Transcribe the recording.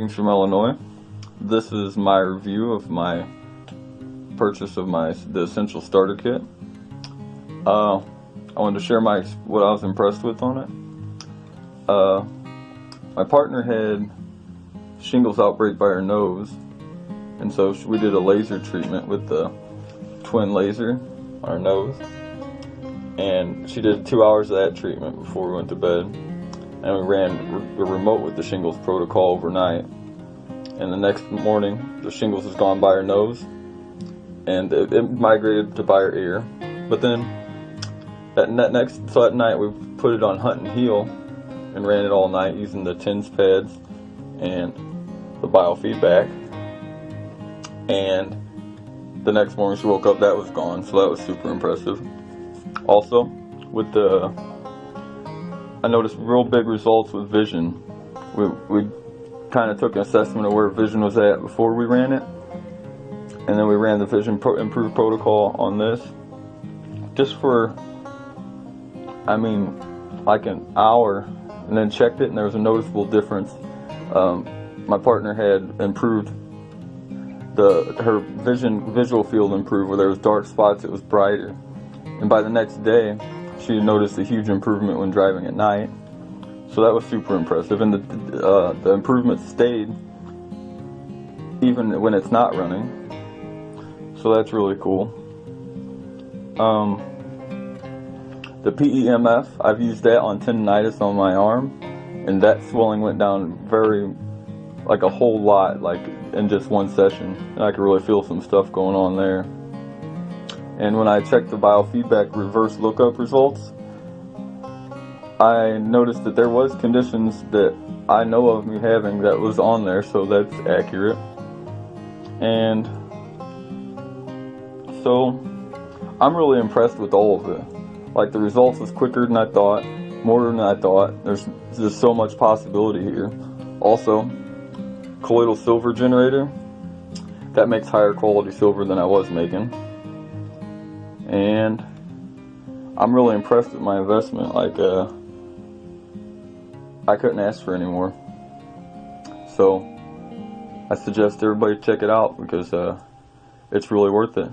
Greetings from Illinois. This is my review of my purchase of the Essential Starter Kit. I wanted to share what I was impressed with on it. My partner had shingles outbreak by her nose, and so we did a laser treatment with the twin laser on her nose, and she did 2 hours of that treatment before we went to bed, and we ran the remote with the shingles protocol overnight, and the next morning the shingles was gone by her nose, and it migrated to by her ear. But then that night we put it on Hunt and Heal and ran it all night using the TENS pads and the Biofeedback, and the next morning she woke up, that was gone, so that was super impressive. Also, I noticed real big results with vision. We kind of took an assessment of where vision was at before we ran it, and then we ran the vision improved protocol on this just for, like an hour, and then checked it, and there was a noticeable difference. My partner had improved her visual field improved. Where there was dark spots, it was brighter, and by the next day she noticed a huge improvement when driving at night, so that was super impressive. And the improvement stayed even when it's not running, so that's really cool. The PEMF, I've used that on tendonitis on my arm, and that swelling went down like a whole lot, like in just one session, and I could really feel some stuff going on there. And when I checked the biofeedback reverse lookup results, I noticed that there was conditions that I know of me having that was on there, so that's accurate. And so I'm really impressed with all of it. Like, the results was quicker than I thought, more than I thought. There's just so much possibility here. Also, colloidal silver generator, that makes higher quality silver than I was making. And I'm really impressed with my investment. Like, I couldn't ask for any more. So I suggest everybody check it out because it's really worth it.